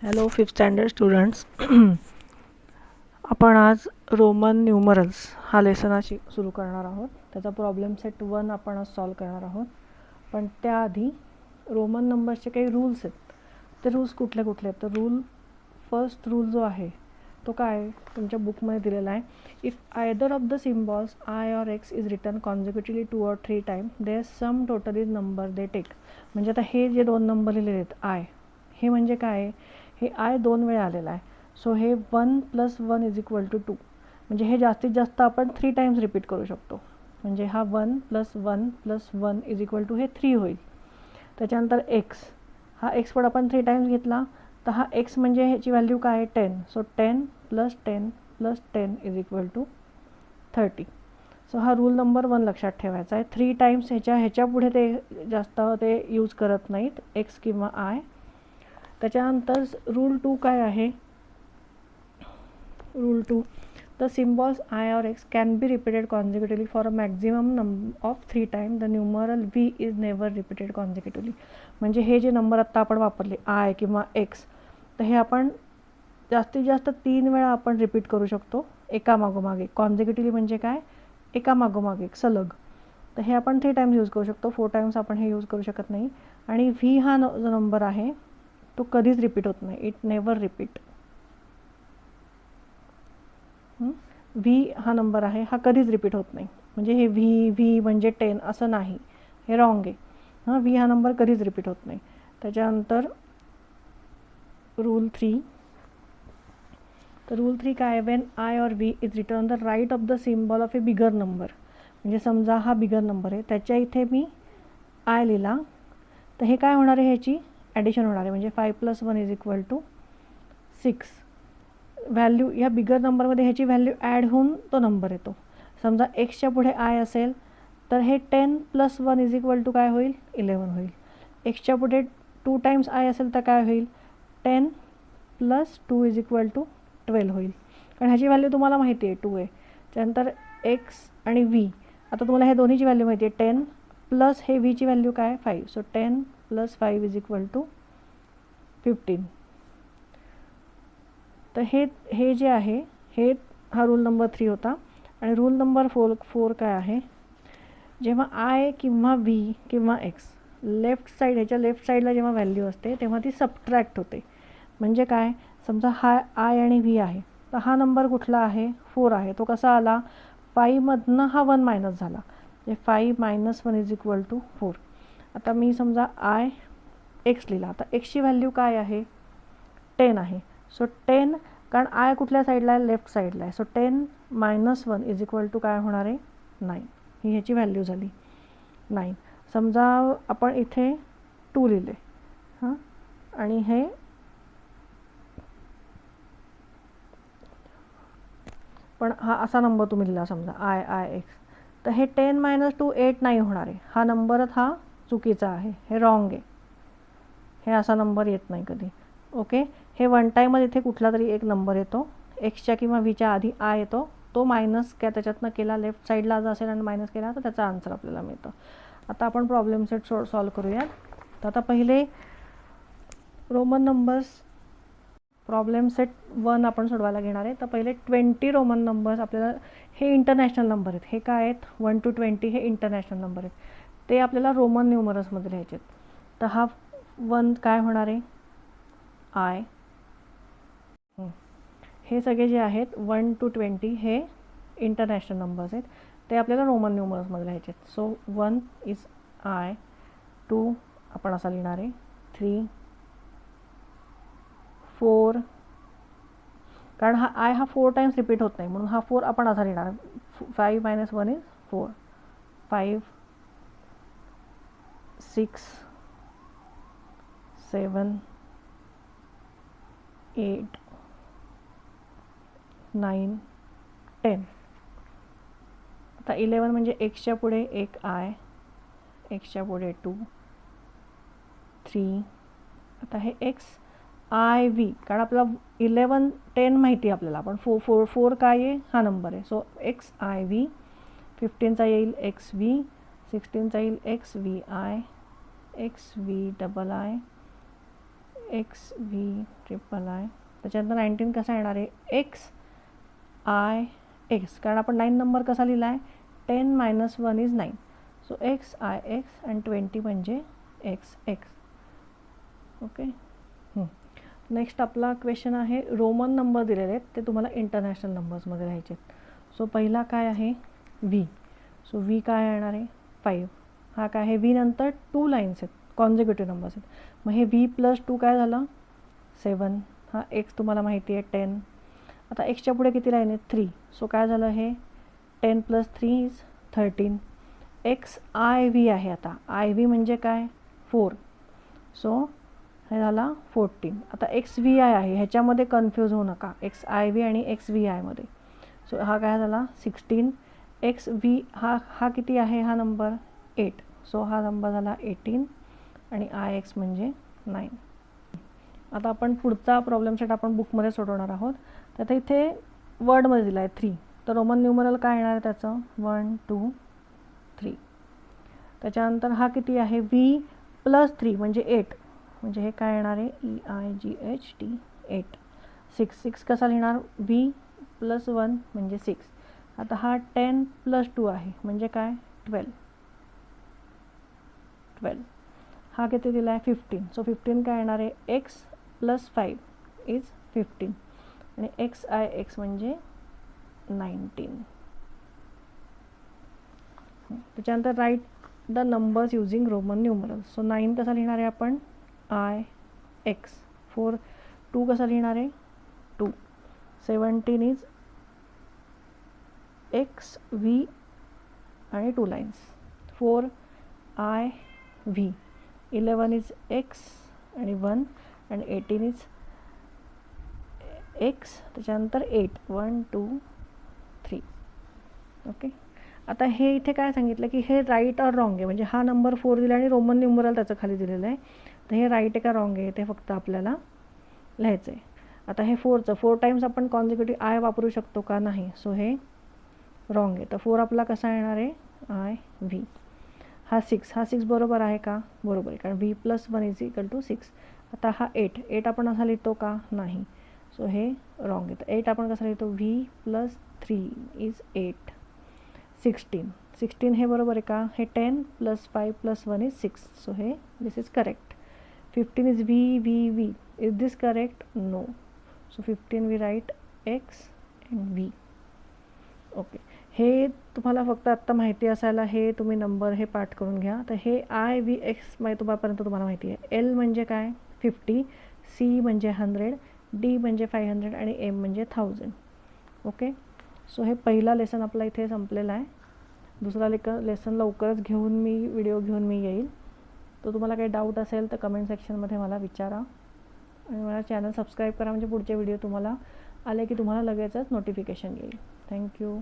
Hello fifth standard students. आपण आज Roman numerals हा लेसन सुरू करणार आहोत. त्याचा प्रॉब्लेम सेट 1 आपण आज सॉल्व करणार आहोत. पण त्याआधी रोमन नंबर्सचे काही रूल्स आहेत. ते रूल्स कुठले कुठले आहेत? तर फर्स्ट रूल जो आहे तो काय तुमच्या बुकमध्ये दिलेला आहे. If either of the symbols I or X is return consecutively 2 or 3 time their sum total is number they take. म्हणजे आता हे जे 2 नंबर लिहिलेले आहेत आय, हे म्हणजे काय? हे आय 2 वेळा आलेला आहे. सो हे 1 + 1 = 2. म्हणजे हे जास्तीत जास्त आपण 3 टाइम्स रिपीट करू शकतो. म्हणजे हा 1 + 1 + 1 = हे 3 होईल. त्याच्यानंतर एक्स, हा एक्स पण आपण 3 टाइम्स घेतला तर हा एक्स म्हणजे ह्याची व्हॅल्यू काय आहे 10. सो 10 + 10 + 10 = 30. सो हा रूल नंबर 1 लक्षात ठेवायचा आहे. 3 टाइम्स ह्याच्या पुढे ते जास्त ते यूज करत नाहीत एक्स किंवा आय. त्याच्यानंतर रूल 2 काय आहे? Rule 2, the symbols I or X can be repeated consecutively for a maximum number of 3 time. The numeral V is never repeated consecutively. म्हणजे हे जे नंबर आत्ता आपण वापरले आय किंवा एक्स, तर हे आपण जास्तीत जास्त 3 वेळा आपण रिपीट करू शकतो एकामागोमाग एक. कॉन्झिक्युटिव्हली म्हणजे काय? एकामागोमाग एक सलग. तर हे आपण 3 टाइम्स यूज करू शकतो. 4 टाइम्स आपण हे यूज करू शकत नाही. आणि व्ही हा जो नंबर आहे तो कधीच रिपीट होत नाही. It never repeat. व्ही हा नंबर आहे हा कधीच रिपीट होत नाही. म्हणजे हे व्ही म्हणजे 10 असं नाही, हे रॉंग आहे. व्ही हा नंबर कधीच रिपीट होत नाही. त्याच्यानंतर रूल 3. तर रूल 3 काय? When I or V is written the right of the symbol of a bigger number. म्हणजे समजा हा बिगर नंबर आहे, त्याच्या इथे मी आय लिहिला तर हे काय होणार आहे? ह्याची ॲडिशन होणार आहे. म्हणजे 5 + 1 = 6. व्हॅल्यू या बिगर नंबरमध्ये ह्याची व्हॅल्यू ॲड होऊन तो नंबर येतो. समजा एक्सच्या पुढे आय असेल तर हे 10 + 1 = काय होईल? 11 होईल. एक्सच्या पुढे 2 टाइम्स आय असेल तर काय होईल? 10 + 2 = 12 होईल. कारण ह्याची व्हॅल्यू तुम्हाला माहिती आहे 2 आहे. त्यानंतर एक्स आणि व्ही, आता तुम्हाला हे दोन्हीची व्हॅल्यू माहिती आहे 10 प्लस हे व्हीची व्हॅल्यू काय? 5. सो 10 + 5 = 15. तर हे जे आहे हे हा रूल नंबर 3 होता. आणि रूल नंबर 4 काय आहे? जेव्हा आय किंवा व्ही किंवा एक्स लेफ्ट साईड, ह्याच्या लेफ्ट साईडला जेव्हा व्हॅल्यू असते तेव्हा ती सबट्रॅक्ट होते. म्हणजे काय? समजा हा आय आणि व्ही आहे, तर हा नंबर कुठला आहे? 4 आहे. तो कसा आला? 5 मधनं हा 1 मायनस झाला. म्हणजे 5 - 1 = 4. आता मी समजा आय एक्स लिहिला, आता एक्सची व्हॅल्यू काय आहे? 10 आहे. सो 10, कारण आय कुठल्या साईडला आहे? लेफ्ट साईडला आहे. सो 10 - 1 = काय होणार आहे? 9. ही ह्याची व्हॅल्यू झाली 9. समजा आपण इथे 2 लिहिले आणि हे पण हा असा नंबर तुम्ही लिहिला समजा आय एक्स, तर हे 10 - 2 8 नाही होणार आहे. हा नंबरच हा चुकीचा आहे, हे रॉंग आहे. हे असा नंबर येत नाही कधी. ओके. हे 1 टाईमच इथे कुठला तरी एक नंबर येतो. एक्सच्या किंवा व्हीच्या आधी आय येतो, तो मायनस काय त्याच्यातनं केला लेफ्ट साईडला जर असेल आणि मायनस केला तर त्याचा आन्सर आपल्याला मिळतं. आता आपण प्रॉब्लेम सेट सॉल्व करूयात. तर आता पहिले रोमन नंबर्स प्रॉब्लेम सेट 1 आपण सोडवायला घेणार आहे. तर पहिले 20 रोमन नंबर्स आपल्याला, हे इंटरनॅशनल नंबर आहेत. हे काय आहेत? 1 to 20 हे इंटरनॅशनल नंबर आहेत. ते आपल्याला रोमन न्यूमरल्समध्ये लिहायचे आहेत. तर हा 1 काय होणार आहे? आय. हे सगळे जे आहेत 1 to 20 हे इंटरनॅशनल नंबर्स आहेत, ते आपल्याला रोमन न्यूमरल्समध्ये लिहायचे आहेत. सो 1 इज आय, 2 आपण असा लिहिणार आहे, 3, 4, कारण हा आय हा 4 टाइम्स रिपीट होत नाही म्हणून हा 4 आपण असा लिहिणार. 5 - 1 = 4. 5, 6, 7, 8, 9, 10. आता 11 म्हणजे एक्सच्या पुढे एक आय, एक्सच्या पुढे 2, 3. आता हे एक्स आय व्ही, कारण आपल्याला 11 10 माहिती आहे आपल्याला, पण 4 काय आहे? हा नंबर आहे. So X I V. 15चा येईल एक्स व्ही. 16चा येईल X V I, X V double I, X V triple I. त्याच्यानंतर 19 कसा येणार आहे, एक्स आय एक्स, कारण आपण 9 नंबर कसा लिहिला आहे, 10 - 1 is 9. So X I x and 20 म्हणजे एक्स एक्स. ओके. नेक्स्ट आपला क्वेश्चन आहे, रोमन नंबर दिलेले आहेत ते तुम्हाला इंटरनॅशनल नंबर्समध्ये लिहायचे आहेत. सो पहिला काय आहे, व्ही. सो व्ही काय येणार आहे, 5. हा काय आहे, व्ही नंतर 2 लाईन्स आहेत, कॉन्झिक्युटिव्ह नंबर्स आहेत. मग हे व्ही प्लस 2 काय झालं, 7. हा एक्स तुम्हाला माहिती आहे 10. आता एक्सच्या पुढे किती लाईन आहेत, 3. सो काय झालं, हे 10 + 3 इज 13. एक्स आय व्ही आहे. आता आय व्ही म्हणजे काय, 4. सो हे झाला 14. आता एक्स व्ही आय आहे, ह्याच्यामध्ये कन्फ्यूज होऊ नका, एक्स आय व्ही आणि एक्स व्ही आयमध्ये. सो हा काय झाला 16. एक्स व्ही हा किती आहे, हा नंबर 8. सो हा नंबर झाला 18 आणि आय एक्स म्हणजे 9. आता आपण पुढचा प्रॉब्लेम सेट आपण बुकमध्ये सोडवणार आहोत. तर इथे वर्डमध्ये दिला आहे 3. तर रोमन न्यूमरल काय येणार आहे त्याचं, 1 2 3. त्याच्यानंतर हा किती आहे, व्ही प्लस 3 म्हणजे 8. म्हणजे हे काय येणार आहे, EIGHT 8. 6 कसा लिहिणार, व्ही प्लस 1 म्हणजे 6. आता हा 10 + 2 आहे म्हणजे काय, 12. हा किती दिला आहे, 15. सो 15 काय येणार आहे, एक्स प्लस 5 इज 15 आणि एक्स आय एक्स म्हणजे 19. त्याच्यानंतर write the numbers using Roman numeral. So 9 कसा लिहिणार आहे आपण, आय एक्स. 2 कसा लिहिणार आहे, 2. 17 इज एक्स व्ही आणि 2 lines. 4 I V. 11 is x आणि 1 आणि 18 इज एक्स. त्याच्यानंतर 8 1 2 3. ओके. आता हे इथे काय सांगितलं की हे राईट और रॉंग आहे, म्हणजे हा नंबर 4 दिला आणि रोमन न्यूमरल त्याचं खाली दिलेलं आहे. तर हे राईट आहे का रॉंग आहे ते फक्त आपल्याला लिहायचं आहे. आता हे 4चं 4 टाइम्स आपण कॉन्झिक्युटिव्ह आय वापरू शकतो का, नाही. सो हे रॉंग आहे. तर 4 आपला कसा येणार आहे, आय व्ही. हा 6 बरोबर आहे का, बरोबर आहे, कारण V plus 1 is equal to 6. आता हा 8 आपण असा लिहितो का, नाही. सो हे रॉंग आहे. तर 8 आपण कसा लिहितो, व्ही प्लस 3 इज 8. 16 हे बरोबर आहे का, हे 10 + 5 + 1 इज 6. सो हे this is correct. 15 is V V V. Is this correct, no. So 15 we write X and V. Okay. हे तुम्हाला फक्त आत्ता माहिती असायला हे तुम्ही नंबर हे पाठ करून घ्या. तर हे आय व्ही एक्स तुम्हापर्यंत तुम्हाला माहिती आहे. एल म्हणजे काय, 50. सी म्हणजे 100. डी म्हणजे 500 आणि एम म्हणजे 1000. ओके. सो हे पहिला लेसन आपला इथे संपलेला आहे. दुसरा लेसन लवकरच व्हिडिओ घेऊन मी येईल. तर तुम्हाला काही डाऊट असेल तर कमेंट सेक्शनमध्ये मला विचारा आणि मला चॅनल सबस्क्राईब करा, म्हणजे पुढचे व्हिडिओ तुम्हाला आले की तुम्हाला लगेचच नोटिफिकेशन येईल. थँक्यू.